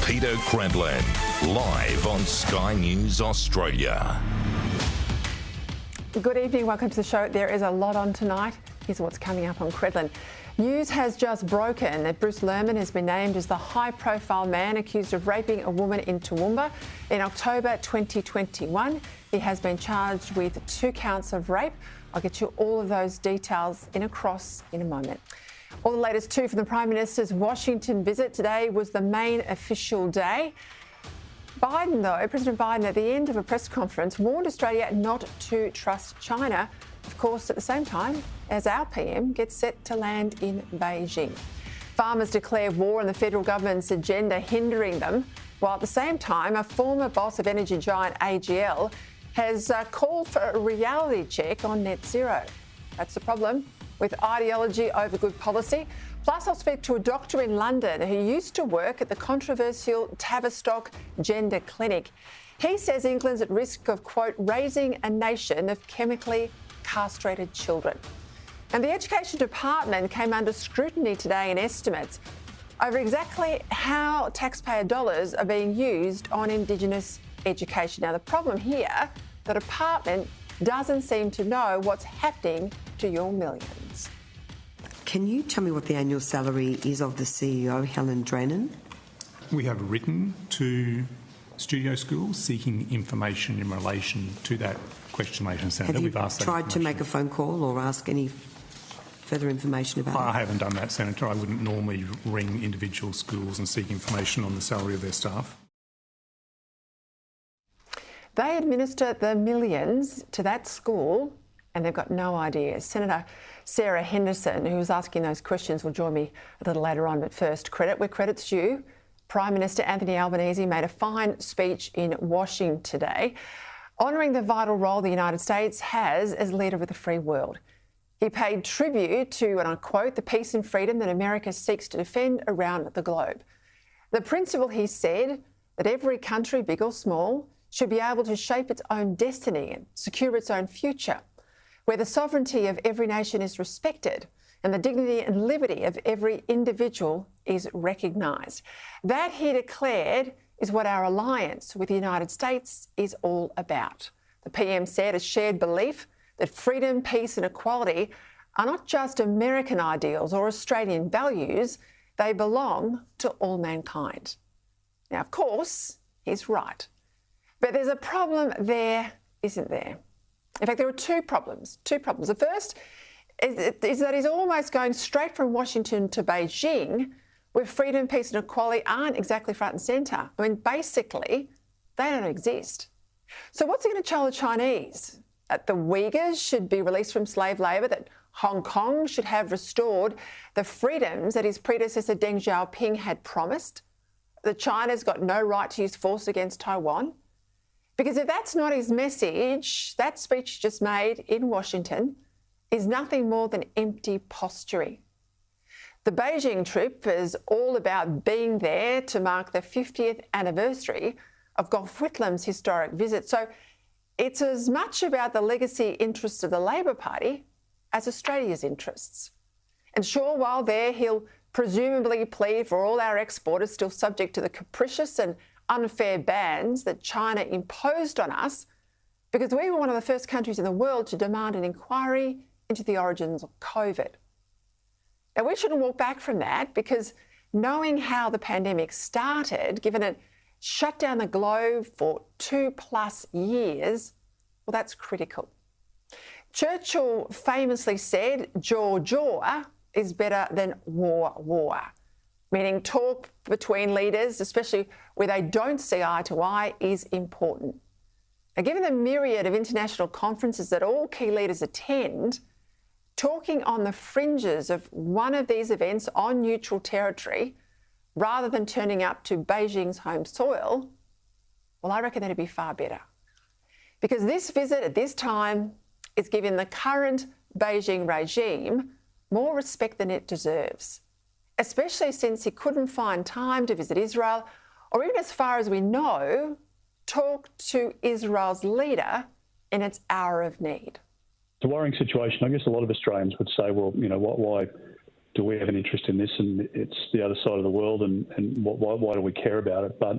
Peter Credlin, live on Sky News Australia. Good evening, welcome to the show. There is a lot on tonight. Here's what's coming up on Credlin. News has just broken that Bruce Lehrmann has been named as the high-profile man accused of raping a woman in Toowoomba in October 2021. He has been charged with 2 counts of rape. I'll get you all of those details in a moment. All the latest too from the Prime Minister's Washington visit. Today was the main official day. President Biden, at the end of a press conference, warned Australia not to trust China, of course, at the same time as our PM gets set to land in Beijing. Farmers declare war on the federal government's agenda, hindering them, while at the same time, a former boss of energy giant AGL has called for a reality check on net zero. That's the problem with ideology over good policy. Plus, I'll speak to a doctor in London who used to work at the controversial Tavistock Gender Clinic. He says England's at risk of, quote, raising a nation of chemically castrated children. And the Education Department came under scrutiny today in estimates over exactly how taxpayer dollars are being used on Indigenous education. Now, the problem here, the department doesn't seem to know what's happening to your millions. Can you tell me what the annual salary is of the CEO, Helen Drennan? We have written to studio schools seeking information in relation to that question later, Senator. Have you We've asked that tried to make a phone call or ask any further information about it? I haven't done that, Senator. I wouldn't normally ring individual schools and seek information on the salary of their staff. They administer the millions to that school and they've got no idea. Senator Sarah Henderson, who was asking those questions, will join me a little later on. But first, credit where credit's due. Prime Minister Anthony Albanese made a fine speech in Washington today, honouring the vital role the United States has as leader of the free world. He paid tribute to, and I quote, the peace and freedom that America seeks to defend around the globe. The principle, he said, that every country, big or small, should be able to shape its own destiny and secure its own future, where the sovereignty of every nation is respected and the dignity and liberty of every individual is recognised. That, he declared, is what our alliance with the United States is all about. The PM said a shared belief that freedom, peace and equality are not just American ideals or Australian values, they belong to all mankind. Now, of course, he's right. But there's a problem there, isn't there? In fact, there are two problems. The first is that he's almost going straight from Washington to Beijing, where freedom, peace and equality aren't exactly front and centre. I mean, basically, they don't exist. So what's he going to tell the Chinese? That the Uyghurs should be released from slave labour, that Hong Kong should have restored the freedoms that his predecessor Deng Xiaoping had promised, that China's got no right to use force against Taiwan? Because if that's not his message, that speech he just made in Washington is nothing more than empty posturing. The Beijing trip is all about being there to mark the 50th anniversary of Gough Whitlam's historic visit. So it's as much about the legacy interests of the Labor Party as Australia's interests. And sure, while there, he'll presumably plead for all our exporters still subject to the capricious and unfair bans that China imposed on us, because we were one of the first countries in the world to demand an inquiry into the origins of COVID. Now, we shouldn't walk back from that, because knowing how the pandemic started, given it shut down the globe for 2+ years, well, that's critical. Churchill famously said, jaw jaw is better than war war, meaning talk between leaders, especially where they don't see eye to eye, is important. Now, given the myriad of international conferences that all key leaders attend, talking on the fringes of one of these events on neutral territory, rather than turning up to Beijing's home soil, well, I reckon that'd be far better. Because this visit at this time is giving the current Beijing regime more respect than it deserves, especially since he couldn't find time to visit Israel, or even, as far as we know, talk to Israel's leader in its hour of need. It's a worrying situation. I guess a lot of Australians would say, well, you know, why do we have an interest in this? And it's the other side of the world, and why do we care about it? But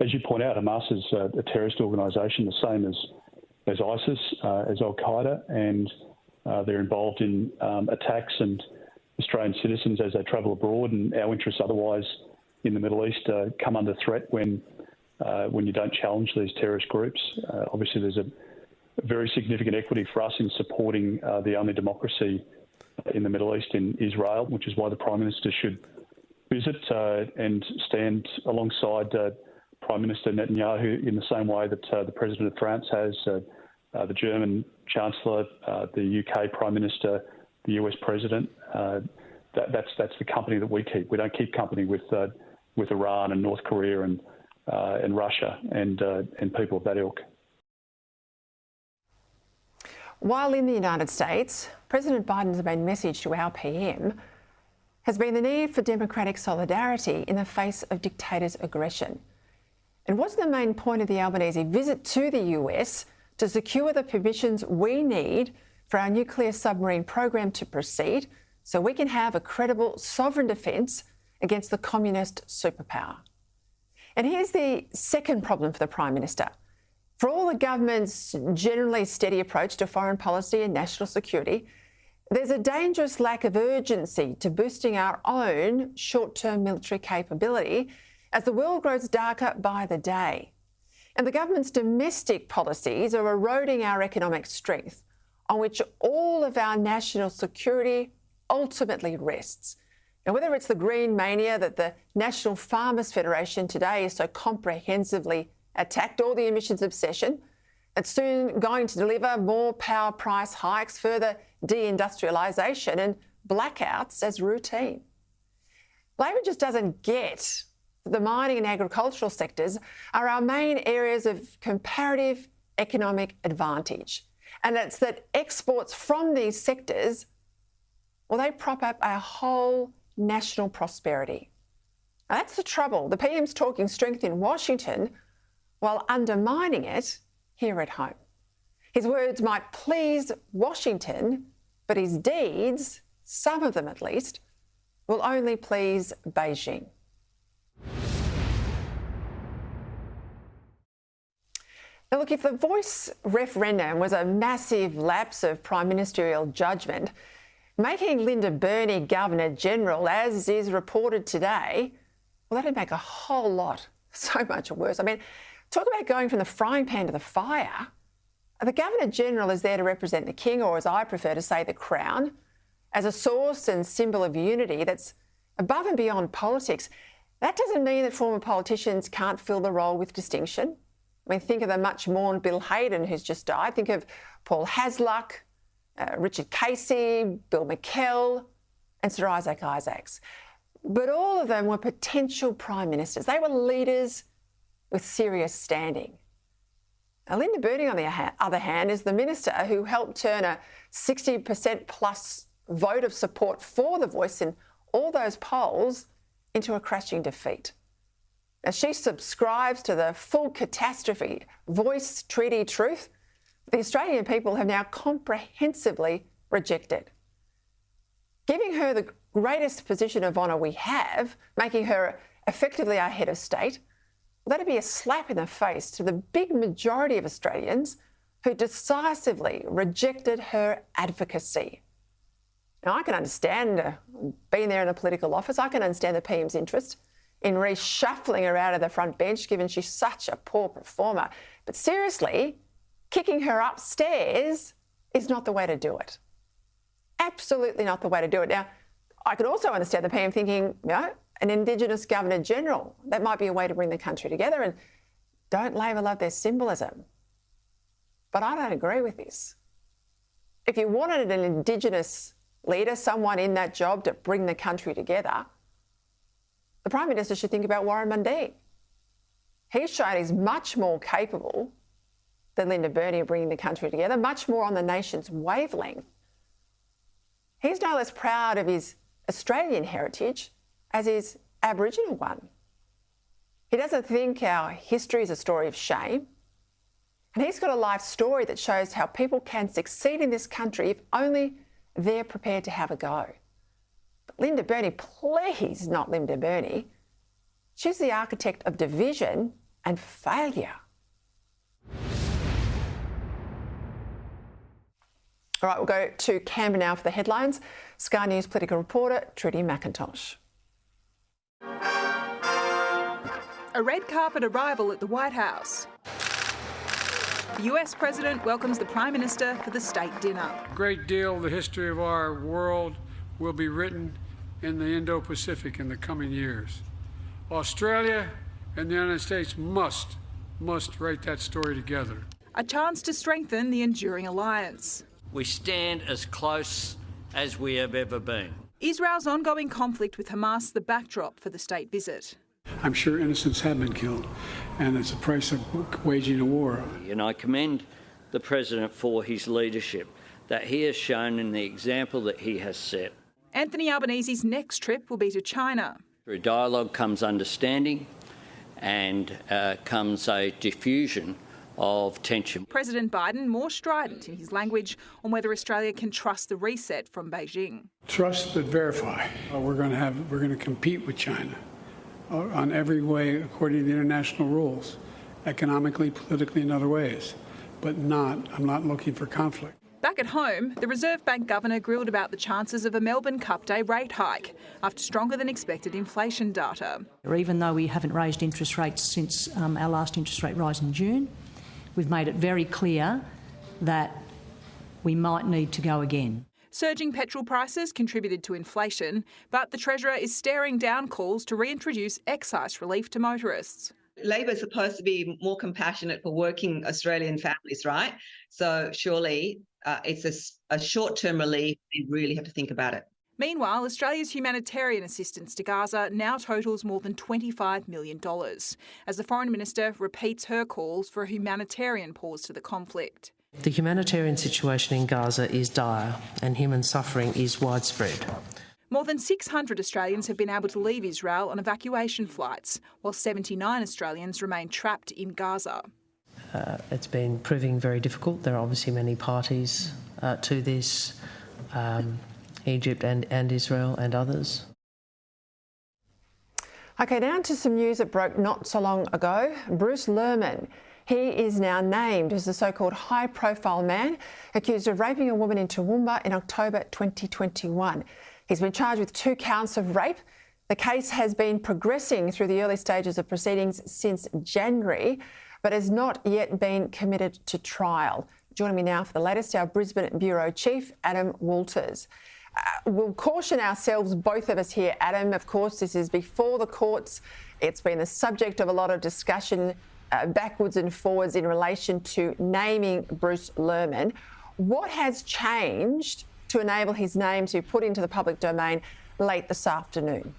as you point out, Hamas is a terrorist organisation, the same as ISIS, as Al-Qaeda, and they're involved in attacks and Australian citizens as they travel abroad, and our interests otherwise in the Middle East come under threat when you don't challenge these terrorist groups. Obviously, there's a very significant equity for us in supporting the only democracy in the Middle East, in Israel, which is why the Prime Minister should visit and stand alongside Prime Minister Netanyahu in the same way that the President of France has, the German Chancellor, the UK Prime Minister, the US President. That's the company that we keep. We don't keep company with Iran and North Korea and Russia and people of that ilk. While in the United States, President Biden's main message to our PM has been the need for democratic solidarity in the face of dictators' aggression. And what's the main point of the Albanese visit to the US to secure the permissions we need for our nuclear submarine program to proceed so we can have a credible sovereign defence against the communist superpower? And here's the second problem for the Prime Minister. For all the government's generally steady approach to foreign policy and national security, there's a dangerous lack of urgency to boosting our own short-term military capability as the world grows darker by the day. And the government's domestic policies are eroding our economic strength, on which all of our national security ultimately rests. Now, whether it's the green mania that the National Farmers Federation today is so comprehensively attacked, or the emissions obsession that's soon going to deliver more power price hikes, further deindustrialisation and blackouts as routine. Labor just doesn't get that the mining and agricultural sectors are our main areas of comparative economic advantage. And it's that exports from these sectors, well, they prop up our whole national prosperity. Now, that's the trouble. The PM's talking strength in Washington while undermining it here at home. His words might please Washington, but his deeds, some of them at least, will only please Beijing. Now look, if the voice referendum was a massive lapse of prime ministerial judgment, making Linda Burney Governor-General, as is reported today, well, that'd make a whole lot, so much worse. I mean, talk about going from the frying pan to the fire. The Governor-General is there to represent the King, or as I prefer to say, the Crown, as a source and symbol of unity that's above and beyond politics. That doesn't mean that former politicians can't fill the role with distinction. I mean, think of the much mourned Bill Hayden, who's just died. Think of Paul Hasluck, Richard Casey, Bill McKell, and Sir Isaac Isaacs. But all of them were potential prime ministers. They were leaders with serious standing. Now, Linda Burney, on the other hand, is the minister who helped turn a 60% plus vote of support for the voice in all those polls into a crushing defeat. Now, she subscribes to the full catastrophe voice treaty truth the Australian people have now comprehensively rejected. Giving her the greatest position of honour we have, making her effectively our head of state, well, that'd be a slap in the face to the big majority of Australians who decisively rejected her advocacy. Now, I can understand being there in a political office. I can understand the PM's interest in reshuffling her out of the front bench, given she's such a poor performer. But seriously, kicking her upstairs is not the way to do it. Absolutely not the way to do it. Now, I could also understand the PM thinking, you know, an Indigenous Governor-General, that might be a way to bring the country together, and don't Labor love their symbolism? But I don't agree with this. If you wanted an Indigenous leader, someone in that job to bring the country together, the Prime Minister should think about Warren Mundine. He's shown he's much more capable than Linda Burney of bringing the country together, much more on the nation's wavelength. He's no less proud of his Australian heritage as his Aboriginal one. He doesn't think our history is a story of shame. And he's got a life story that shows how people can succeed in this country if only they're prepared to have a go. Linda Burney, please not Linda Burney. She's the architect of division and failure. All right, we'll go to Canberra now for the headlines. Sky News political reporter Trudy McIntosh. A red carpet arrival at the White House. The US President welcomes the Prime Minister for the state dinner. A great deal of the history of our world will be written in the Indo-Pacific in the coming years. Australia and the United States must write that story together. A chance to strengthen the enduring alliance. We stand as close as we have ever been. Israel's ongoing conflict with Hamas the backdrop for the state visit. I'm sure innocents have been killed, and it's the price of waging a war. And I commend the President for his leadership that he has shown in the example that he has set. Anthony Albanese's next trip will be to China. Through dialogue comes understanding and comes a diffusion of tension. President Biden more strident in his language on whether Australia can trust the reset from Beijing. Trust but verify. We're going to compete with China on every way according to the international rules, economically, politically, and other ways. But I'm not looking for conflict. Back at home, the Reserve Bank governor grilled about the chances of a Melbourne Cup Day rate hike after stronger than expected inflation data. Even though we haven't raised interest rates since our last interest rate rise in June, we've made it very clear that we might need to go again. Surging petrol prices contributed to inflation, but the Treasurer is staring down calls to reintroduce excise relief to motorists. Labor is supposed to be more compassionate for working Australian families, right? So surely it's a short-term relief. We really have to think about it. Meanwhile, Australia's humanitarian assistance to Gaza now totals more than $25 million, as the Foreign Minister repeats her calls for a humanitarian pause to the conflict. The humanitarian situation in Gaza is dire and human suffering is widespread. More than 600 Australians have been able to leave Israel on evacuation flights, while 79 Australians remain trapped in Gaza. It's been proving very difficult. There are obviously many parties to this, Egypt and Israel and others. OK, now to some news that broke not so long ago. Bruce Lehrmann, he is now named as the so-called high-profile man accused of raping a woman in Toowoomba in October 2021. He's been charged with 2 counts of rape. The case has been progressing through the early stages of proceedings since January, but has not yet been committed to trial. Joining me now for the latest, our Brisbane Bureau Chief, Adam Walters. We'll caution ourselves, both of us here, Adam. Of course, this is before the courts. It's been the subject of a lot of discussion backwards and forwards in relation to naming Bruce Lehrmann. What has changed to enable his name to be put into the public domain late this afternoon?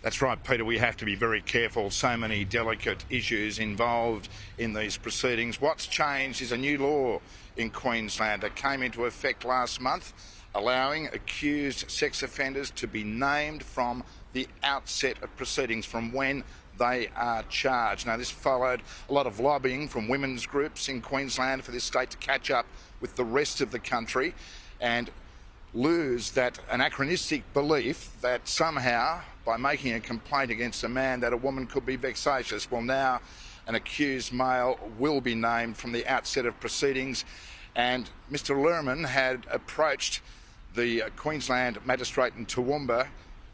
That's right, Peter. We have to be very careful. So many delicate issues involved in these proceedings. What's changed is a new law in Queensland that came into effect last month, allowing accused sex offenders to be named from the outset of proceedings, from when they are charged. Now, this followed a lot of lobbying from women's groups in Queensland for this state to catch up with the rest of the country and lose that anachronistic belief that somehow, by making a complaint against a man, that a woman could be vexatious. Well, now an accused male will be named from the outset of proceedings, and Mr. Lehrmann had approached the Queensland magistrate in Toowoomba,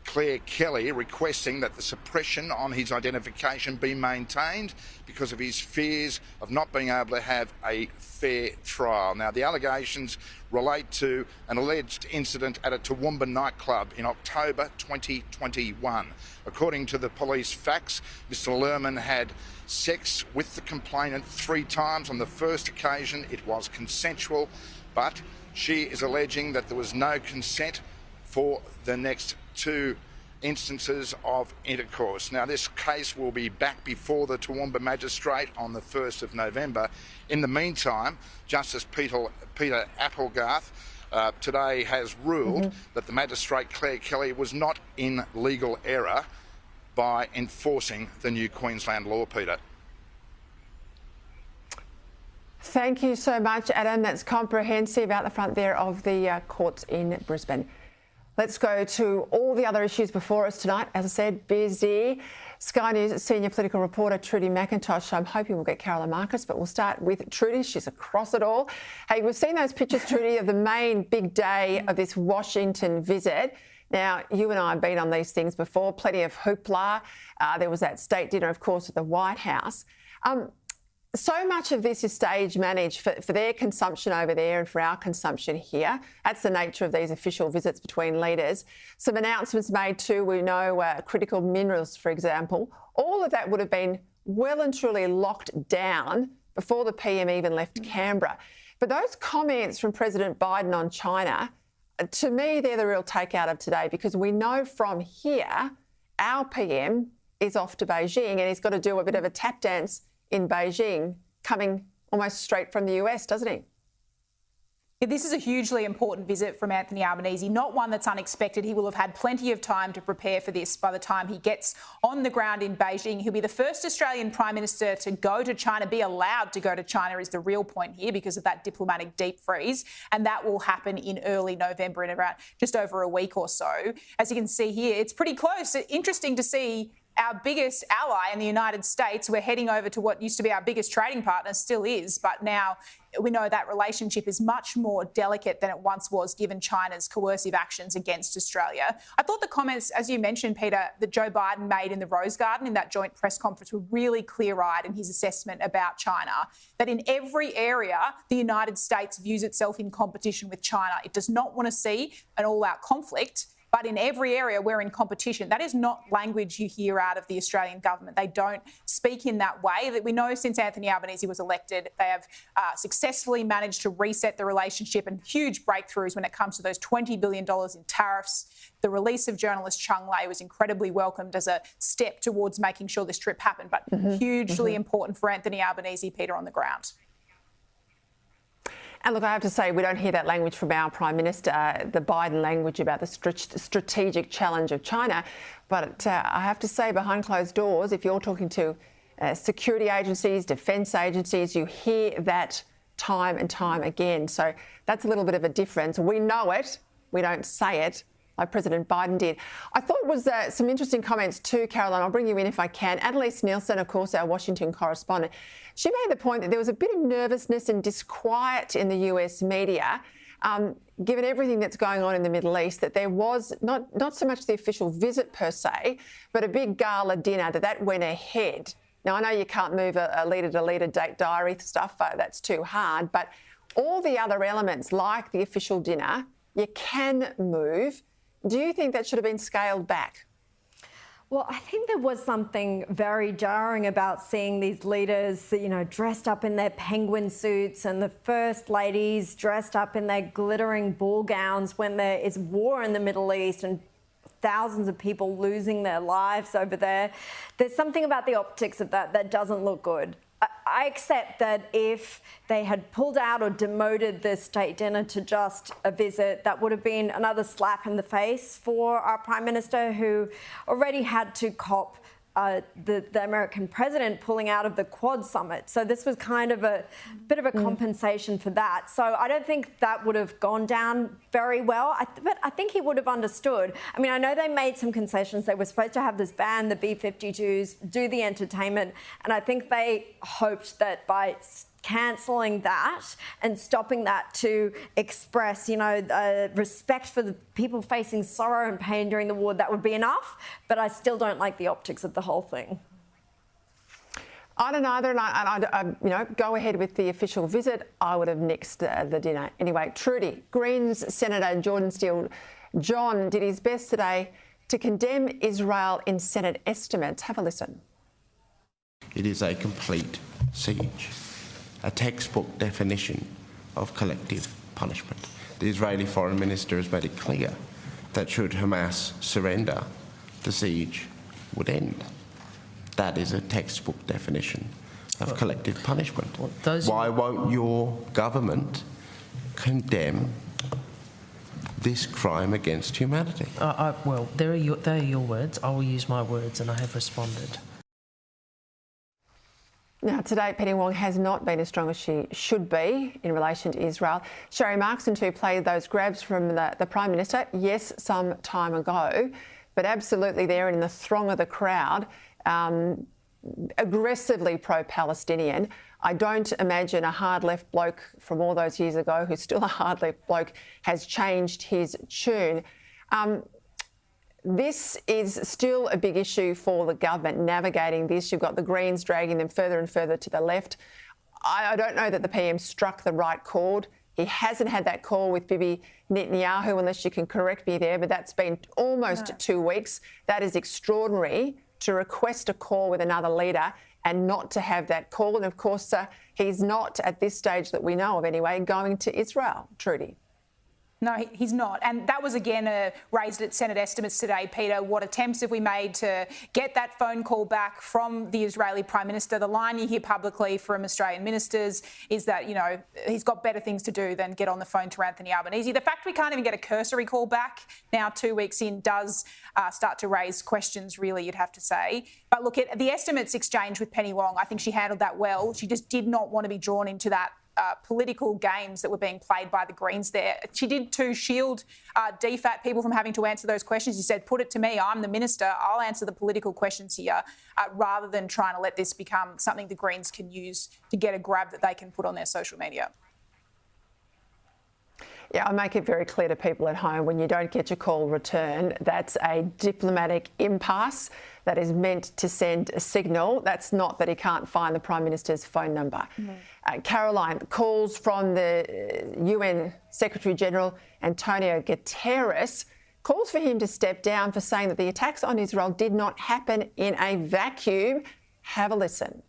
Claire Kelly, requesting that the suppression on his identification be maintained because of his fears of not being able to have a fair trial. Now, the allegations relate to an alleged incident at a Toowoomba nightclub in October 2021. According to the police facts, Mr. Lehrmann had sex with the complainant 3 times. On the first occasion, it was consensual, but she is alleging that there was no consent for the next 2 instances of intercourse. Now, this case will be back before the Toowoomba magistrate on the 1st of November. In the meantime, Justice Peter Applegarth today has ruled that the magistrate Claire Kelly was not in legal error by enforcing the new Queensland law, Peter. Thank you so much, Adam. That's comprehensive out the front there of the courts in Brisbane. Let's go to all the other issues before us tonight. As I said, busy. Sky News senior political reporter Trudy McIntosh. I'm hoping we'll get Caroline Marcus, but we'll start with Trudy. She's across it all. Hey, we've seen those pictures, Trudy, of the main big day of this Washington visit. Now, you and I have been on these things before, plenty of hoopla. There was that state dinner, of course, at the White House. So much of this is stage managed for their consumption over there and for our consumption here. That's the nature of these official visits between leaders. Some announcements made too. We know critical minerals, for example. All of that would have been well and truly locked down before the PM even left Canberra. But those comments from President Biden on China, to me, they're the real takeout of today, because we know from here our PM is off to Beijing and he's got to do a bit of a tap dance in Beijing, coming almost straight from the US, doesn't he? Yeah, this is a hugely important visit from Anthony Albanese, not one that's unexpected. He will have had plenty of time to prepare for this by the time he gets on the ground in Beijing. He'll be the first Australian Prime Minister to go to China, be allowed to go to China is the real point here because of that diplomatic deep freeze. And that will happen in early November, in about just over a week or so. As you can see here, it's pretty close. Interesting to see our biggest ally in the United States. We're heading over to what used to be our biggest trading partner, still is, but now we know that relationship is much more delicate than it once was, given China's coercive actions against Australia. I thought the comments, as you mentioned, Peter, that Joe Biden made in the Rose Garden in that joint press conference were really clear-eyed in his assessment about China, that in every area the United States views itself in competition with China. It does not want to see an all-out conflict, but in every area we're in competition. That is not language you hear out of the Australian government. They don't speak in that way. That we know since Anthony Albanese was elected, they have successfully managed to reset the relationship, and huge breakthroughs when it comes to those $20 billion in tariffs. The release of journalist Cheng Lei was incredibly welcomed as a step towards making sure this trip happened, but hugely important for Anthony Albanese, Peter, on the ground. And look, I have to say, we don't hear that language from our Prime Minister, the Biden language about the strategic challenge of China. But I have to say, behind closed doors, if you're talking to security agencies, defence agencies, you hear that time and time again. So that's a little bit of a difference. We know it, we don't say it, like President Biden did. I thought it was some interesting comments too, Caroline. I'll bring you in if I can. Annalise Nielsen, of course, our Washington correspondent, she made the point that there was a bit of nervousness and disquiet in the US media, given everything that's going on in the Middle East, that there was not so much the official visit per se, but a big gala dinner that went ahead. Now, I know you can't move a leader-to-leader date diary stuff, that's too hard, but all the other elements, like the official dinner, you can move. Do you think that should have been scaled back? Well, I think there was something very jarring about seeing these leaders, dressed up in their penguin suits, and the first ladies dressed up in their glittering ball gowns when there is war in the Middle East and thousands of people losing their lives over there. There's something about the optics of that doesn't look good. I accept that if they had pulled out or demoted the state dinner to just a visit, that would have been another slap in the face for our Prime Minister, who already had to cop the American president pulling out of the Quad summit. So this was kind of a bit of a compensation for that. So I don't think that would have gone down very well, but I think he would have understood. I mean, I know they made some concessions. They were supposed to have this band, the B-52s, do the entertainment, and I think they hoped that by cancelling that and stopping that to express, respect for the people facing sorrow and pain during the war, that would be enough. But I still don't like the optics of the whole thing. I don't either, and I go ahead with the official visit. I would have nixed the dinner. Anyway, Trudy, Greens Senator Jordan Steele John did his best today to condemn Israel in Senate estimates. Have a listen. It is a complete siege. A textbook definition of collective punishment. The Israeli Foreign Minister has made it clear that should Hamas surrender, the siege would end. That is a textbook definition of collective punishment. Why won't your government condemn this crime against humanity? Well, they are your words. I will use my words, and I have responded. Now, to date, Penny Wong has not been as strong as she should be in relation to Israel. Sherry Markson too played those grabs from the Prime Minister, yes, some time ago, but absolutely there in the throng of the crowd, aggressively pro-Palestinian. I don't imagine a hard left bloke from all those years ago, who's still a hard left bloke, has changed his tune. This is still a big issue for the government, navigating this. You've got the Greens dragging them further and further to the left. I don't know that the PM struck the right chord. He hasn't had that call with Bibi Netanyahu, unless you can correct me there, but that's been almost 2 weeks. That is extraordinary, to request a call with another leader and not to have that call. And of course, he's not, at this stage that we know of anyway, going to Israel. Trudy. No, he's not. And that was again raised at Senate estimates today, Peter. What attempts have we made to get that phone call back from the Israeli Prime Minister? The line you hear publicly from Australian ministers is that, you know, he's got better things to do than get on the phone to Anthony Albanese. The fact we can't even get a cursory call back now 2 weeks in does start to raise questions, really, you'd have to say. But look, at the estimates exchange with Penny Wong, I think she handled that well. She just did not want to be drawn into that political games that were being played by the Greens there. She did to shield DFAT people from having to answer those questions. She said, put it to me, I'm the minister, I'll answer the political questions here, rather than trying to let this become something the Greens can use to get a grab that they can put on their social media. Yeah, I make it very clear to people at home, when you don't get your call returned, that's a diplomatic impasse that is meant to send a signal. That's not that he can't find the Prime Minister's phone number. Caroline, calls from the UN Secretary-General Antonio Guterres, calls for him to step down for saying that the attacks on Israel did not happen in a vacuum. Have a listen.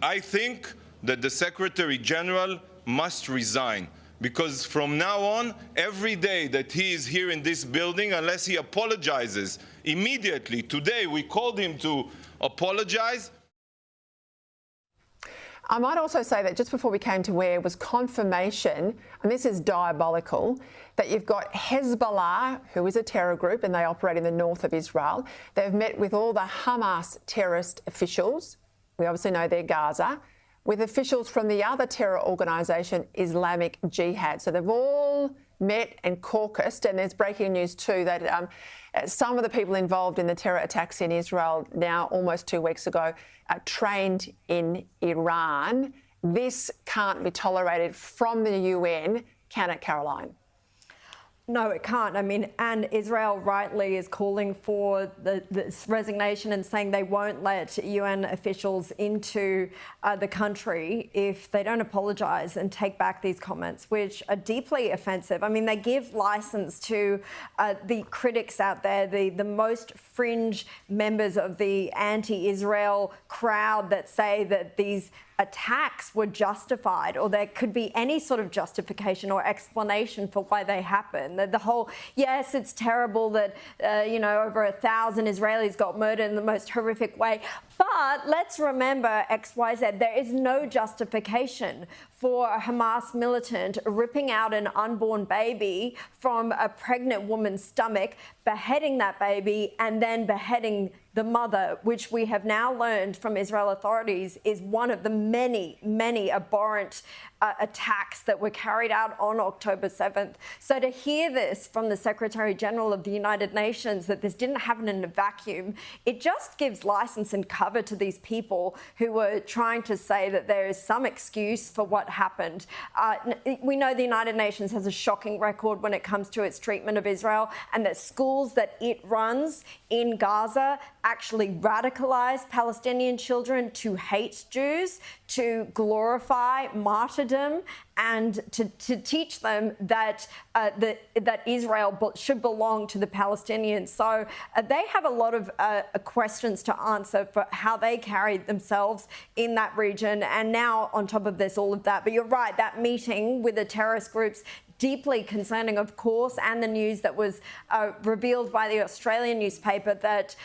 I think that the Secretary-General must resign, because from now on, every day that he is here in this building, unless he apologizes immediately, today we called him to apologize. I might also say that just before we came to air was confirmation, and this is diabolical, that you've got Hezbollah, who is a terror group, and they operate in the north of Israel. They've met with all the Hamas terrorist officials. We obviously know they're Gaza, with officials from the other terror organisation, Islamic Jihad. So they've all met and caucused, and there's breaking news too that some of the people involved in the terror attacks in Israel now, almost 2 weeks ago, trained in Iran. This can't be tolerated from the UN, can it, Caroline? No, it can't. I mean, and Israel rightly is calling for this resignation and saying they won't let UN officials into the country if they don't apologise and take back these comments, which are deeply offensive. I mean, they give licence to the critics out there, the most fringe members of the anti-Israel crowd that say that these attacks were justified, or there could be any sort of justification or explanation for why they happened. The whole, yes, it's terrible that, over 1,000 Israelis got murdered in the most horrific way. But let's remember XYZ, there is no justification for a Hamas militant ripping out an unborn baby from a pregnant woman's stomach, beheading that baby, and then beheading the mother, which we have now learned from Israel authorities is one of the many, many abhorrent attacks that were carried out on October 7th. So to hear this from the Secretary-General of the United Nations, that this didn't happen in a vacuum, it just gives license and cover to these people who were trying to say that there is some excuse for what happened. We know the United Nations has a shocking record when it comes to its treatment of Israel, and that schools that it runs in Gaza actually radicalise Palestinian children to hate Jews, to glorify martyrdom, and to teach them that that Israel should belong to the Palestinians. So they have a lot of questions to answer for how they carried themselves in that region. And now, on top of this, all of that. But you're right, that meeting with the terrorist groups, deeply concerning, of course, and the news that was revealed by the Australian newspaper that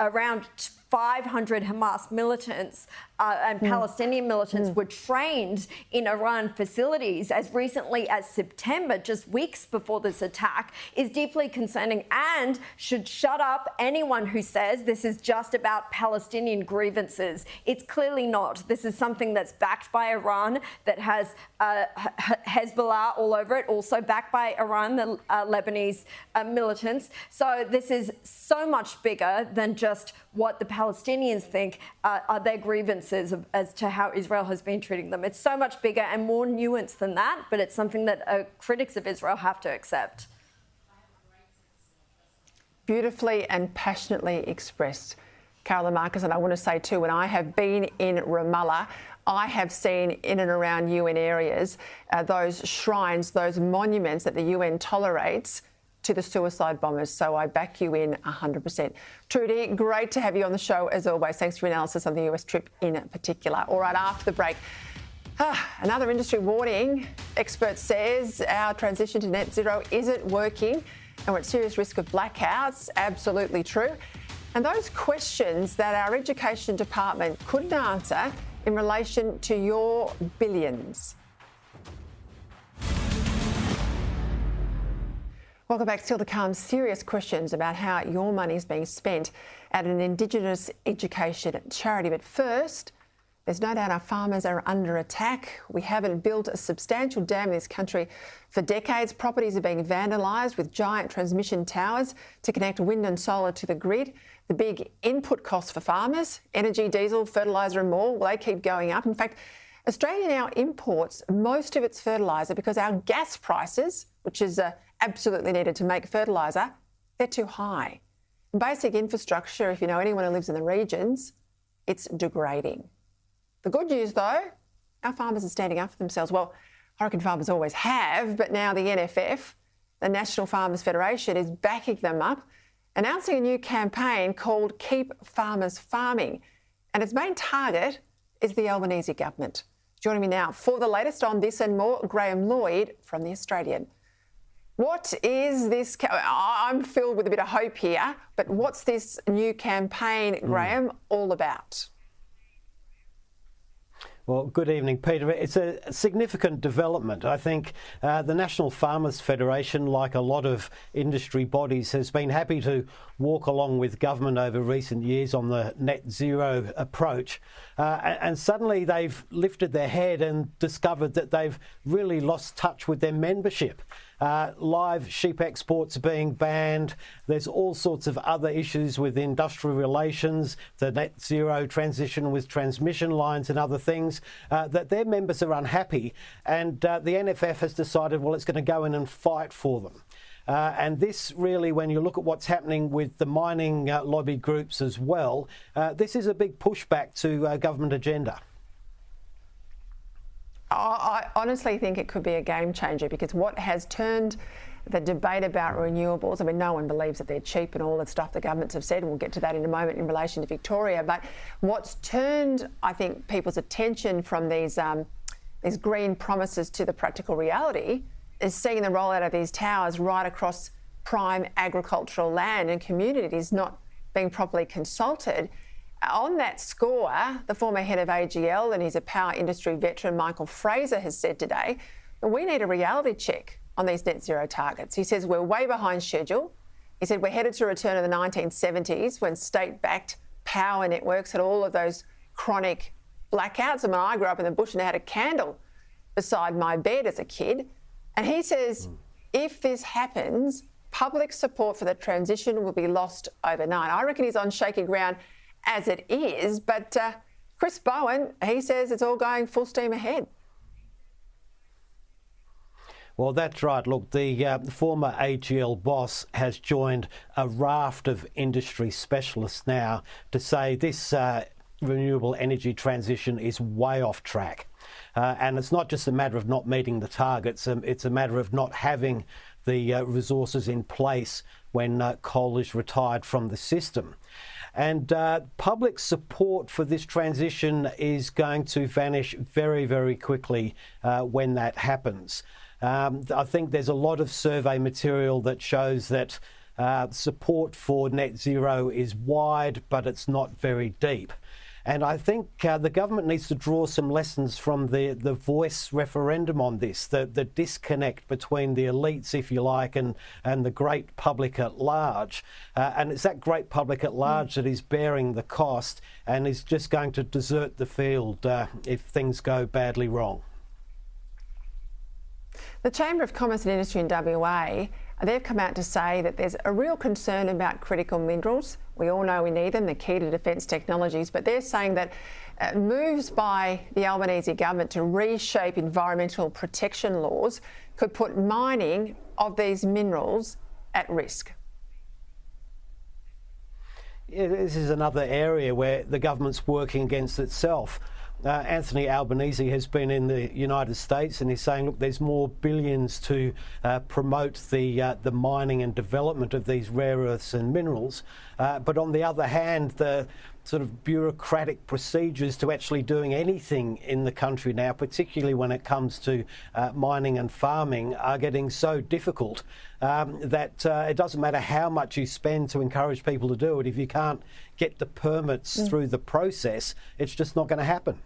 around 500 Hamas militants and Palestinian militants were trained in Iran facilities as recently as September, just weeks before this attack, is deeply concerning and should shut up anyone who says this is just about Palestinian grievances. It's clearly not. This is something that's backed by Iran, that has Hezbollah all over it, also backed by Iran, the Lebanese militants. So this is so much bigger than just what the Palestinians think are their grievances as to how Israel has been treating them. It's so much bigger and more nuanced than that, but it's something that critics of Israel have to accept. Beautifully and passionately expressed, Carolyn Marcus. And I want to say too, when I have been in Ramallah, I have seen in and around UN areas those shrines, those monuments that the UN tolerates to the suicide bombers. So I back you in 100%. Trudy, great to have you on the show as always. Thanks for your analysis on the US trip in particular. All right, after the break, another industry warning. Expert says our transition to net zero isn't working and we're at serious risk of blackouts. Absolutely true. And those questions that our education department couldn't answer in relation to your billions. Welcome back. Still to come, serious questions about how your money is being spent at an Indigenous education charity. But first, there's no doubt our farmers are under attack. We haven't built a substantial dam in this country for decades. Properties are being vandalised with giant transmission towers to connect wind and solar to the grid. The big input costs for farmers, energy, diesel, fertiliser and more, well, they keep going up. In fact, Australia now imports most of its fertiliser because our gas prices, which is absolutely needed to make fertiliser, they're too high. Basic infrastructure, if you know anyone who lives in the regions, it's degrading. The good news, though, our farmers are standing up for themselves. Well, I reckon farmers always have, but now the NFF, the National Farmers Federation, is backing them up, announcing a new campaign called Keep Farmers Farming. And its main target is the Albanese government. Joining me now for the latest on this and more, Graham Lloyd from The Australian. What is this? I'm filled with a bit of hope here, but what's this new campaign, Graham, all about? Well, good evening, Peter. It's a significant development. I think the National Farmers Federation, like a lot of industry bodies, has been happy to walk along with government over recent years on the net zero approach. And suddenly they've lifted their head and discovered that they've really lost touch with their membership. Live sheep exports are being banned. There's all sorts of other issues with industrial relations, the net zero transition with transmission lines and other things, that their members are unhappy. And the NFF has decided, well, it's going to go in and fight for them. And this really, when you look at what's happening with the mining lobby groups as well, this is a big pushback to government agenda. I honestly think it could be a game changer, because what has turned the debate about renewables, I mean, no one believes that they're cheap and all the stuff the governments have said, and we'll get to that in a moment in relation to Victoria, but what's turned, I think, people's attention from these green promises to the practical reality is seeing the rollout of these towers right across prime agricultural land and communities not being properly consulted. On that score, the former head of AGL, and he's a power industry veteran, Michael Fraser, has said today that we need a reality check on these net zero targets. He says we're way behind schedule. He said we're headed to a return of the 1970s when state-backed power networks had all of those chronic blackouts. And when I grew up in the bush and I had a candle beside my bed as a kid. And he says if this happens, public support for the transition will be lost overnight. I reckon he's on shaky ground as it is, but Chris Bowen, he says it's all going full steam ahead. Well, that's right. Look, the former AGL boss has joined a raft of industry specialists now to say this renewable energy transition is way off track. And it's not just a matter of not meeting the targets, it's a matter of not having the resources in place when coal is retired from the system. And public support for this transition is going to vanish very, very quickly when that happens. I think there's a lot of survey material that shows that Support for net zero is wide, but it's not very deep. And I think the government needs to draw some lessons from the Voice referendum on this, the disconnect between the elites, if you like, and the great public at large. And it's that great public at large that is bearing the cost and is just going to desert the field if things go badly wrong. The Chamber of Commerce and Industry in WA, they've come out to say that there's a real concern about critical minerals. We all know we need them, they're key to defence technologies, but they're saying that moves by the Albanese government to reshape environmental protection laws could put mining of these minerals at risk. Yeah, this is another area where the government's working against itself. Anthony Albanese has been in the United States and he's saying, look, there's more billions to promote the mining and development of these rare earths and minerals. But on the other hand, the sort of bureaucratic procedures to actually doing anything in the country now, particularly when it comes to mining and farming, are getting so difficult that it doesn't matter how much you spend to encourage people to do it. If you can't get the permits through the process, it's just not going to happen.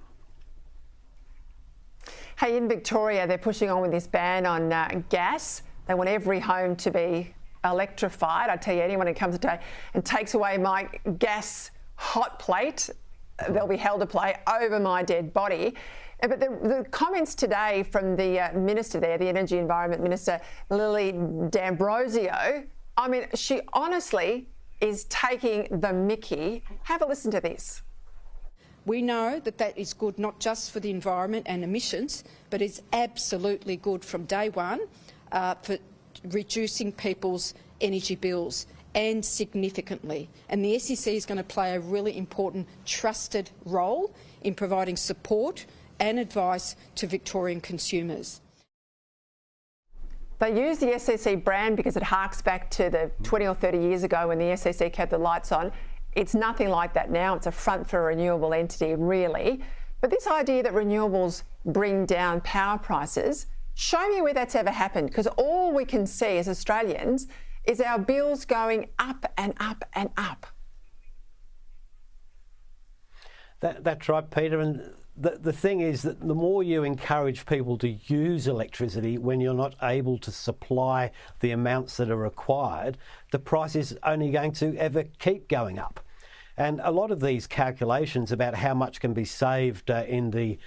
Hey, in Victoria, they're pushing on with this ban on gas. They want every home to be electrified. I tell you, anyone who comes today and takes away my gas hot plate, they'll be held to play over my dead body. But the comments today from the minister there, the Energy Environment Minister, Lily D'Ambrosio, I mean, she honestly is taking the mickey. Have a listen to this. We know that that is good not just for the environment and emissions, but it's absolutely good from day one for reducing people's energy bills, and significantly. And the SEC is going to play a really important, trusted role in providing support and advice to Victorian consumers. They use the SEC brand because it harks back to the 20 or 30 years ago when the SEC kept the lights on. It's nothing like that now. It's a front for a renewable entity, really. But this idea that renewables bring down power prices, show me where that's ever happened, because all we can see as Australians is our bills going up and up and up. That's right, Peter. And the thing is that the more you encourage people to use electricity when you're not able to supply the amounts that are required, the price is only going to ever keep going up. And a lot of these calculations about how much can be saved in the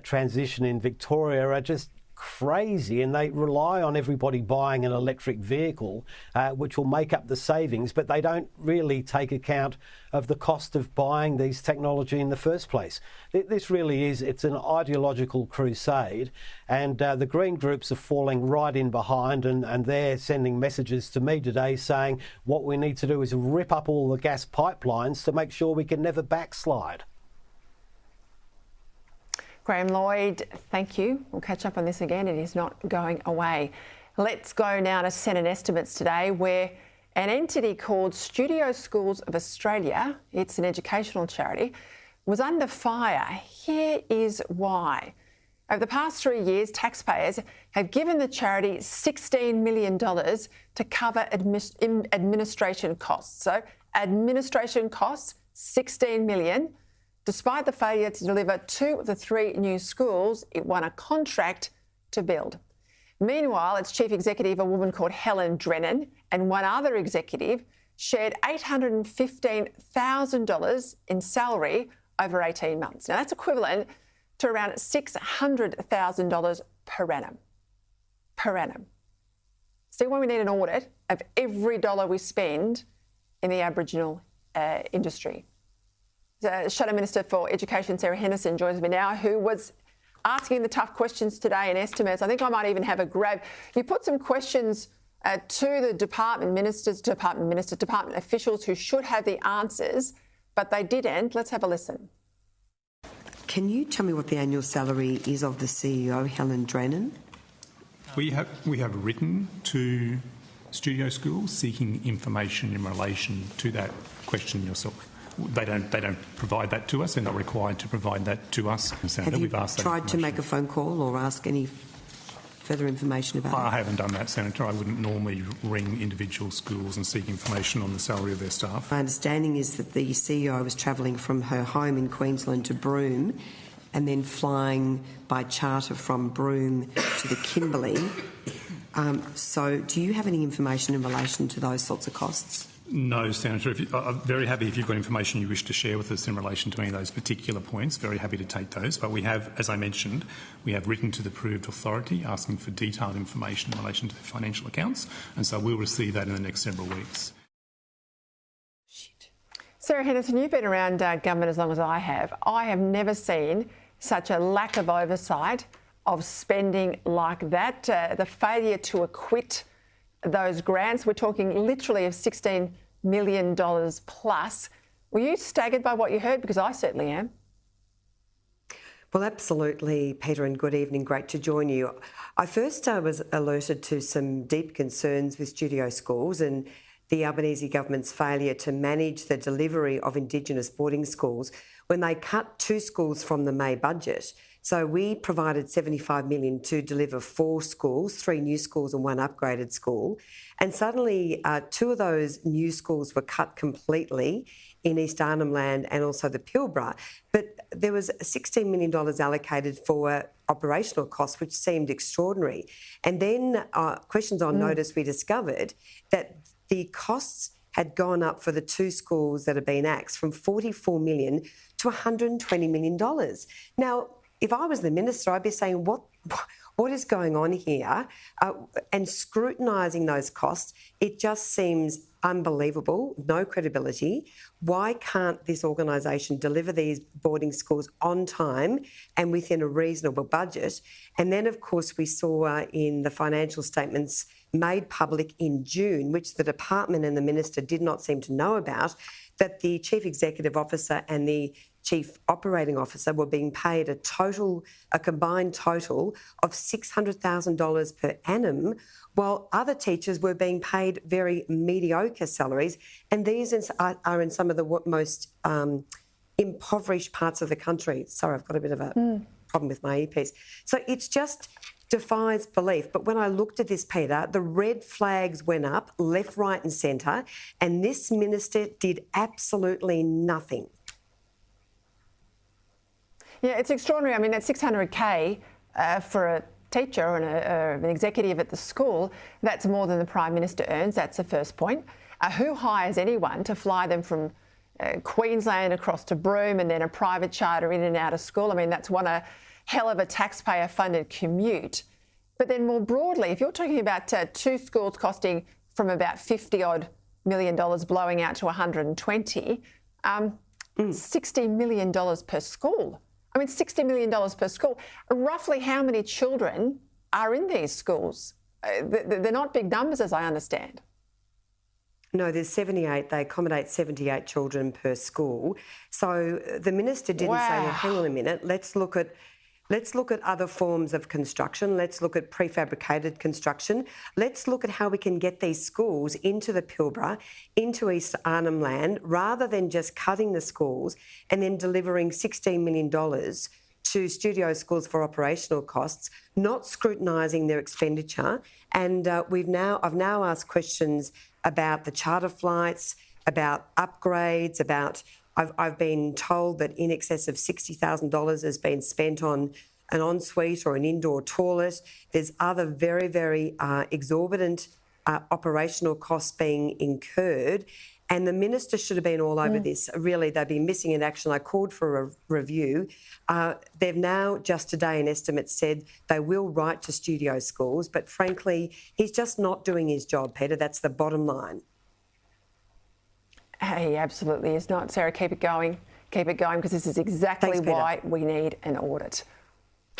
transition in Victoria are just crazy, and they rely on everybody buying an electric vehicle, which will make up the savings, but they don't really take account of the cost of buying these technology in the first place. This really is, it's an ideological crusade, and the Green groups are falling right in behind, and they're sending messages to me today saying what we need to do is rip up all the gas pipelines to make sure we can never backslide. Graham Lloyd, thank you. We'll catch up on this again. It is not going away. Let's go now to Senate estimates today, where an entity called Studio Schools of Australia, it's an educational charity, was under fire. Here is why. Over the past 3 years, taxpayers have given the charity $16 million to cover administration costs. So administration costs, $16 million. Despite the failure to deliver 2 of the 3 new schools, it won a contract to build. Meanwhile, its chief executive, a woman called Helen Drennan, and one other executive shared $815,000 in salary over 18 months. Now, that's equivalent to around $600,000 per annum. Per annum. See why we need an audit of every dollar we spend in the Aboriginal industry. Shadow Minister for Education, Sarah Henderson, joins me now, who was asking the tough questions today in estimates. I think I might even have a grab. You put some questions to the department officials who should have the answers, but they didn't. Let's have a listen. Can you tell me what the annual salary is of the CEO, Helen Drennan? We have written to studio schools seeking information in relation to that question yourself. They don't provide that to us. They're not required to provide that to us. Have you tried to make a phone call or ask any further information about I it? haven't done that, Senator. I wouldn't normally ring individual schools and seek information on the salary of their staff. My understanding is that the CEO was travelling from her home in Queensland to Broome and then flying by charter from Broome to the Kimberley. So do you have any information in relation to those sorts of costs? No, Senator. I'm very happy if you've got information you wish to share with us in relation to any of those particular points. Very happy to take those. But we have, as I mentioned, we have written to the approved authority asking for detailed information in relation to the financial accounts, and so we'll receive that in the next several weeks. Sarah Henderson, you've been around government as long as I have. I have never seen such a lack of oversight of spending like that. The failure to acquit those grants, we're talking literally of $16 million plus. Were you staggered by what you heard? Because I certainly am. Well, absolutely, Peter, and good evening. Great to join you. I first was alerted to some deep concerns with studio schools and the Albanese government's failure to manage the delivery of Indigenous boarding schools when they cut 2 schools from the May budget. So we provided $75 million to deliver 4 schools, 3 new schools and 1 upgraded school. And suddenly 2 of those new schools were cut completely in East Arnhem Land and also the Pilbara. But there was $16 million allocated for operational costs, which seemed extraordinary. And then questions on notice, we discovered that the costs had gone up for the 2 schools that had been axed from $44 million to $120 million. Now, if I was the minister, I'd be saying, what is going on here? And scrutinising those costs, it just seems unbelievable, no credibility. Why can't this organisation deliver these boarding schools on time and within a reasonable budget? And then, of course, we saw in the financial statements made public in June, which the department and the minister did not seem to know about, that the Chief Executive Officer and the Chief Operating Officer were being paid a combined total of $600,000 per annum, while other teachers were being paid very mediocre salaries. And these are in some of the most impoverished parts of the country. Sorry, I've got a bit of a problem with my earpiece. So it's just defies belief. But when I looked at this, Peter, the red flags went up left, right and centre, and this minister did absolutely nothing. Yeah, it's extraordinary. I mean, that $600K for a teacher or an executive at the school, that's more than the Prime Minister earns. That's the first point. Who hires anyone to fly them from Queensland across to Broome and then a private charter in and out of school? I mean, that's one a hell of a taxpayer-funded commute. But then more broadly, if you're talking about 2 schools costing from about $50-odd million blowing out to 120, $60 million per school. I mean, $60 million per school. Roughly how many children are in these schools? They're not big numbers, as I understand. No, there's 78. They accommodate 78 children per school. So the minister didn't say, well, hang on a minute, let's look at other forms of construction. Let's look at prefabricated construction. Let's look at how we can get these schools into the Pilbara, into East Arnhem Land, rather than just cutting the schools and then delivering $16 million to studio schools for operational costs, not scrutinising their expenditure. And I've now asked questions about the charter flights, about upgrades, about I've been told that in excess of $60,000 has been spent on an ensuite or an indoor toilet. There's other very, very exorbitant operational costs being incurred. And the minister should have been all over this. Really, they've been missing in action. I called for a review. They've now, just today, in estimates said they will write to studio schools. But frankly, he's just not doing his job, Peter. That's the bottom line. He absolutely is not. Sarah, keep it going, because this is exactly why we need an audit.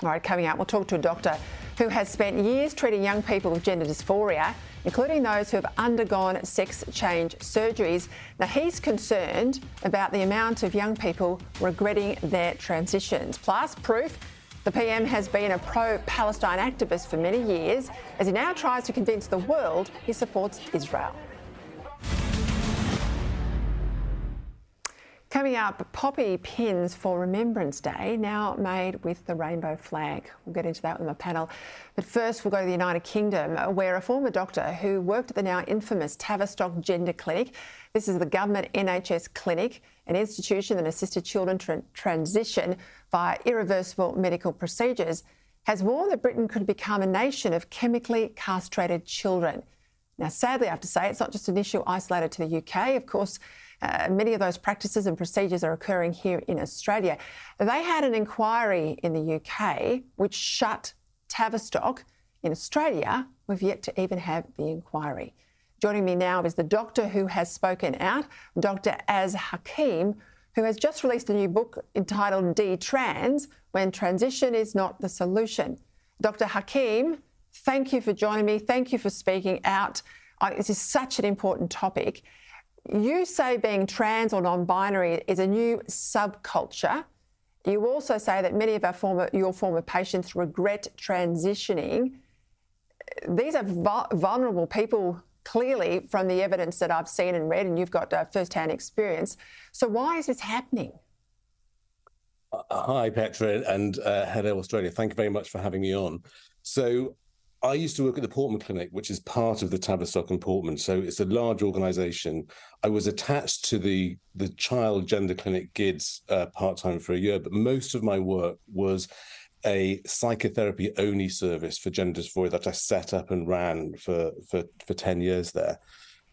All right, coming up, we'll talk to a doctor who has spent years treating young people with gender dysphoria, including those who have undergone sex change surgeries. Now, he's concerned about the amount of young people regretting their transitions. Plus, proof the PM has been a pro-Palestine activist for many years, as he now tries to convince the world he supports Israel. Coming up, poppy pins for Remembrance Day, now made with the rainbow flag. We'll get into that with my panel. But first, we'll go to the United Kingdom, where a former doctor who worked at the now infamous Tavistock Gender Clinic, this is the government NHS clinic, an institution that assisted children transition via irreversible medical procedures, has warned that Britain could become a nation of chemically castrated children. Now, sadly, I have to say, it's not just an issue isolated to the UK. Of course, many of those practices and procedures are occurring here in Australia. They had an inquiry in the UK which shut Tavistock. In Australia, we've yet to even have the inquiry. Joining me now is the doctor who has spoken out, Dr. Az Hakim, who has just released a new book entitled D-Trans, When Transition is Not the Solution. Dr. Hakim, thank you for joining me. Thank you for speaking out. This is such an important topic. You say being trans or non-binary is a new subculture. You also say that many of your former patients regret transitioning. These are vulnerable people, clearly, from the evidence that I've seen and read, and you've got first-hand experience. So why is this happening? Hi, Petra, and hello, Australia. Thank you very much for having me on. So I used to work at the Portman Clinic, which is part of the Tavistock and Portman. So it's a large organisation. I was attached to the Child Gender Clinic GIDS part-time for a year, but most of my work was a psychotherapy-only service for gender dysphoria that I set up and ran for 10 years there.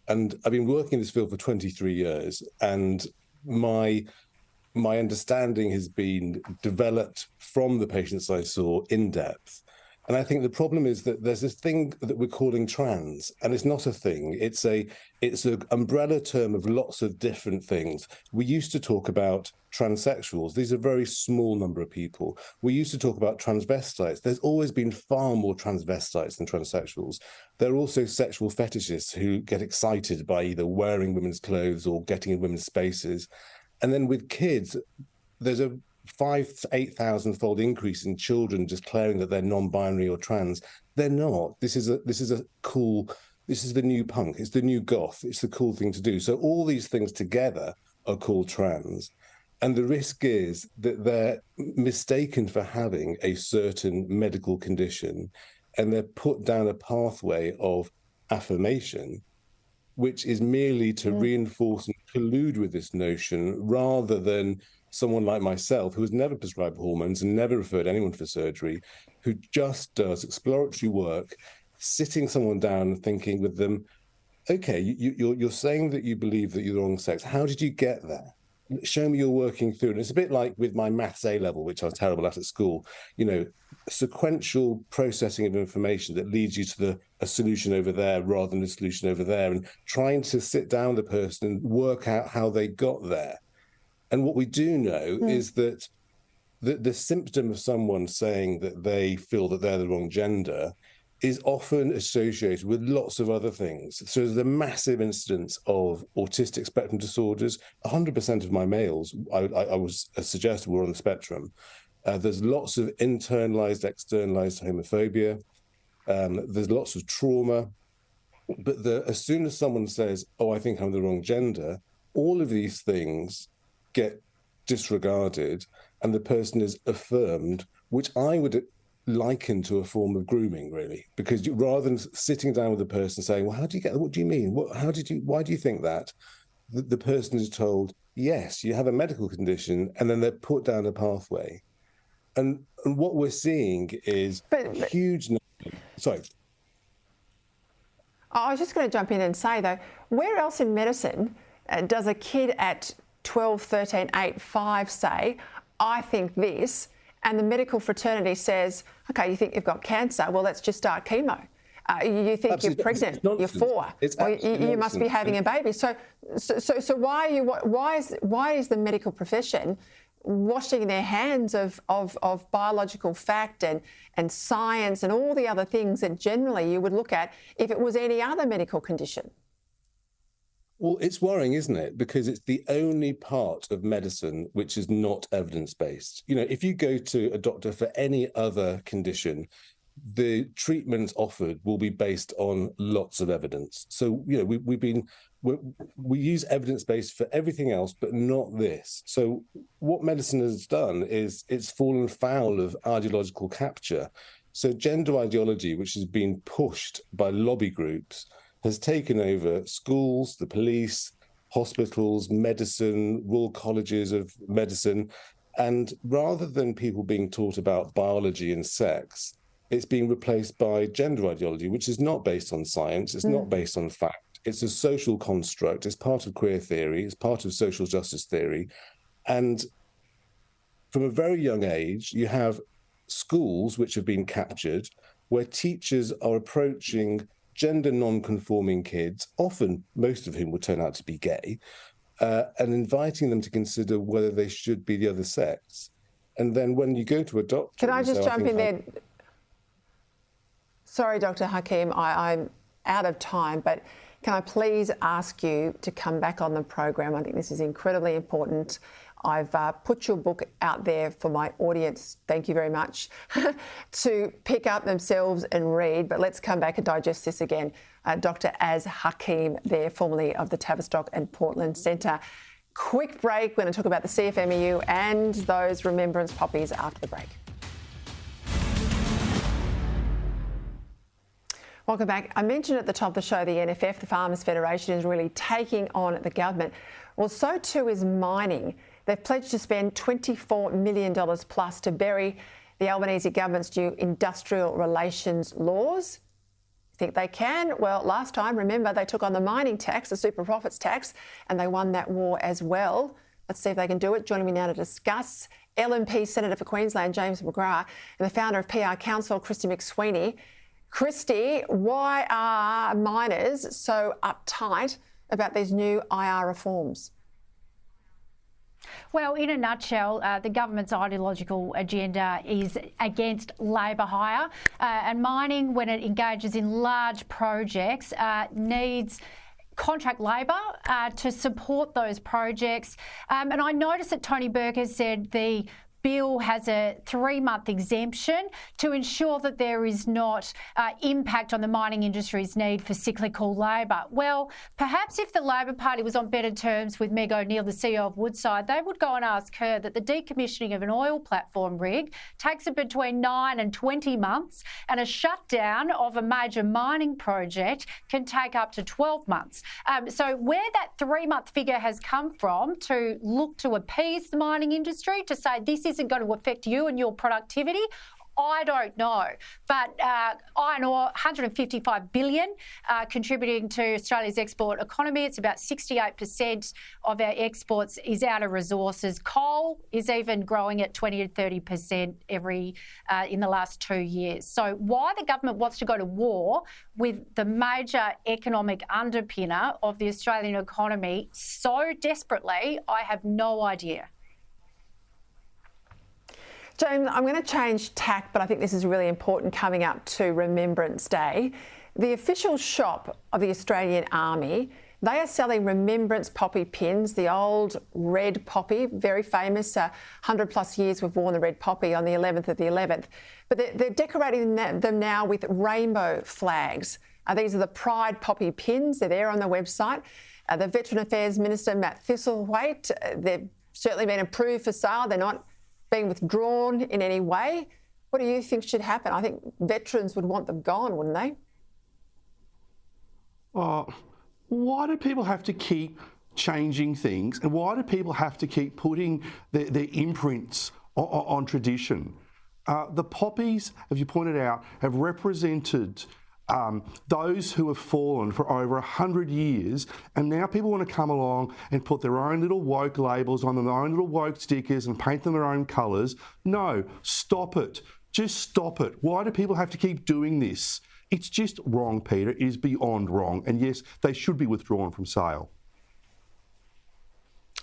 And I've been working in this field for 23 years, and my understanding has been developed from the patients I saw in depth. And I think the problem is that there's this thing that we're calling trans, and it's not a thing. It's an umbrella term of lots of different things. We used to talk about transsexuals. These are a very small number of people. We used to talk about transvestites. There's always been far more transvestites than transsexuals. There are also sexual fetishists who get excited by either wearing women's clothes or getting in women's spaces. And then with kids, there's a 5,000 to 8,000-fold increase in children declaring that they're non-binary or trans. They're not. This is the new punk. It's the new goth. It's the cool thing to do. So all these things together are called trans. And the risk is that they're mistaken for having a certain medical condition, and they're put down a pathway of affirmation, which is merely to reinforce and collude with this notion, rather than someone like myself, who has never prescribed hormones and never referred anyone for surgery, who just does exploratory work, sitting someone down and thinking with them, okay, you're saying that you believe that you're the wrong sex. How did you get there? Show me you're working through. And it's a bit like with my maths A level, which I was terrible at school, sequential processing of information that leads you to a solution over there rather than a solution over there, and trying to sit down with the person and work out how they got there. And what we do know is that the symptom of someone saying that they feel that they're the wrong gender is often associated with lots of other things. So there's a massive incidence of autistic spectrum disorders. 100% of my males, I was suggested, were on the spectrum. There's lots of internalized, externalized homophobia. There's lots of trauma. But as soon as someone says, oh, I think I'm the wrong gender, all of these things get disregarded and the person is affirmed, which I would liken to a form of grooming, really, because rather than sitting down with the person saying, well, how do you get, what do you mean? Why do you think that? The person is told, yes, you have a medical condition, and then they're put down a pathway. And what we're seeing is huge. Sorry. I was just going to jump in and say, though, where else in medicine does a kid at 12, 13, 8, 5 say, I think this, and the medical fraternity says, okay, you think you've got cancer, well, let's just start chemo. You think Absolutely. You're pregnant, you're 4, or you must be having a baby. So why is the medical profession washing their hands of biological fact and science and all the other things that generally you would look at if it was any other medical condition? Well, it's worrying, isn't it? Because it's the only part of medicine which is not evidence-based. If you go to a doctor for any other condition, the treatment offered will be based on lots of evidence. So, we use evidence-based for everything else, but not this. So what medicine has done is it's fallen foul of ideological capture. So gender ideology, which has been pushed by lobby groups, has taken over schools, the police, hospitals, medicine, Royal Colleges of Medicine. And rather than people being taught about biology and sex, it's being replaced by gender ideology, which is not based on science, it's not based on fact. It's a social construct, it's part of queer theory, it's part of social justice theory. And from a very young age, you have schools which have been captured, where teachers are approaching gender non-conforming kids, often most of whom will turn out to be gay, and inviting them to consider whether they should be the other sex. And then when you go to a doctor... Can I just jump in there? Sorry, Dr. Hakim, I'm out of time, but can I please ask you to come back on the program? I think this is incredibly important. I've put your book out there for my audience, thank you very much, to pick up themselves and read, but let's come back and digest this again. Dr. Az Hakim there, formerly of the Tavistock and Portland Centre. Quick break, we're going to talk about the CFMEU and those remembrance poppies after the break. Welcome back. I mentioned at the top of the show the NFF, the Farmers Federation, is really taking on the government. Well, so too is mining. They've pledged to spend $24 million plus to bury the Albanese government's new industrial relations laws. Think they can? Well, last time, remember, they took on the mining tax, the super profits tax, and they won that war as well. Let's see if they can do it. Joining me now to discuss, LNP Senator for Queensland, James McGrath, and the founder of PR Council, Christy McSweeney. Christy, why are miners so uptight about these new IR reforms? Well, in a nutshell, the government's ideological agenda is against labour hire, and mining, when it engages in large projects, needs contract labour to support those projects. And I noticed that Tony Burke has said the bill has a 3-month exemption to ensure that there is not impact on the mining industry's need for cyclical labour. Well, perhaps if the Labor Party was on better terms with Meg O'Neill, the CEO of Woodside, they would go and ask her that the decommissioning of an oil platform rig takes between 9 and 20 months, and a shutdown of a major mining project can take up to 12 months. So where that 3-month figure has come from to look to appease the mining industry, to say this isn't going to affect you and your productivity, I don't know. But iron ore, 155 billion, contributing to Australia's export economy. It's about 68% of our exports is out of resources. Coal is even growing at 20 to 30% in the last 2 years. So why the government wants to go to war with the major economic underpinner of the Australian economy so desperately, I have no idea. James, I'm going to change tack, but I think this is really important coming up to Remembrance Day. The official shop of the Australian Army, they are selling remembrance poppy pins, the old red poppy, very famous, 100 plus years we've worn the red poppy on the 11th of the 11th. But they're decorating them now with rainbow flags. These are the Pride poppy pins. They're there on the website. The Veteran Affairs Minister, Matt Thistlethwaite, they've certainly been approved for sale. They're not being withdrawn in any way. What do you think should happen? I think veterans would want them gone, wouldn't they? Why do people have to keep changing things? And why do people have to keep putting their imprints on tradition? The poppies, as you pointed out, have represented those who have fallen for over 100 years, and now people want to come along and put their own little woke labels on them, their own little woke stickers, and paint them their own colours. No, stop it. Just stop it. Why do people have to keep doing this? It's just wrong, Peter. It is beyond wrong. And yes, they should be withdrawn from sale.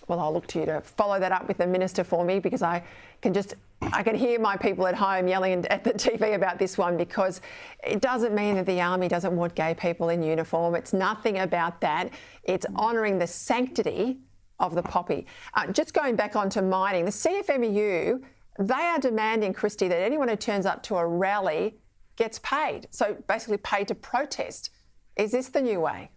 Well, I'll look to you to follow that up with the Minister for me, because I can hear my people at home yelling at the TV about this one, because it doesn't mean that the Army doesn't want gay people in uniform. It's nothing about that. It's honouring the sanctity of the poppy. Just going back onto mining, the CFMEU, they are demanding, Christy, that anyone who turns up to a rally gets paid. So basically paid to protest. Is this the new way?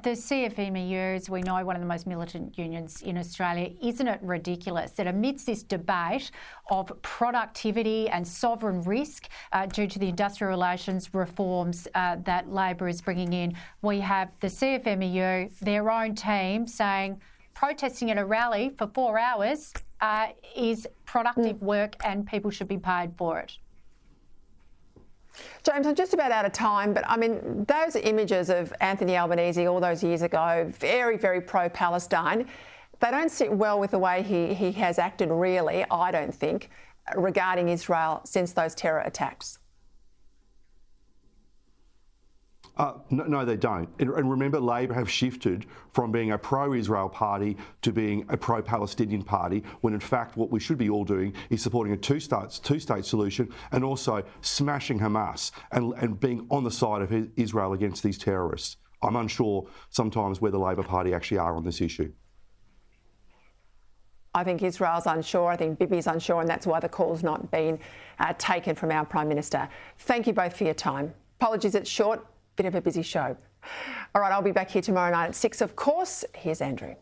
The CFMEU, as we know, one of the most militant unions in Australia, isn't it ridiculous that amidst this debate of productivity and sovereign risk due to the industrial relations reforms that Labor is bringing in, we have the CFMEU, their own team, saying protesting at a rally for 4 hours is productive work and people should be paid for it. James, I'm just about out of time, but I mean, those images of Anthony Albanese all those years ago, very, very pro-Palestine, they don't sit well with the way he has acted, really, I don't think, regarding Israel since those terror attacks. No, they don't. And remember, Labor have shifted from being a pro-Israel party to being a pro-Palestinian party, when in fact what we should be all doing is supporting a two-state solution and also smashing Hamas and being on the side of Israel against these terrorists. I'm unsure sometimes where the Labor Party actually are on this issue. I think Israel's unsure, I think Bibi's unsure, and that's why the call's not been taken from our Prime Minister. Thank you both for your time. Apologies it's short. Bit of a busy show. All right, I'll be back here tomorrow night at 6, of course. Here's Andrew.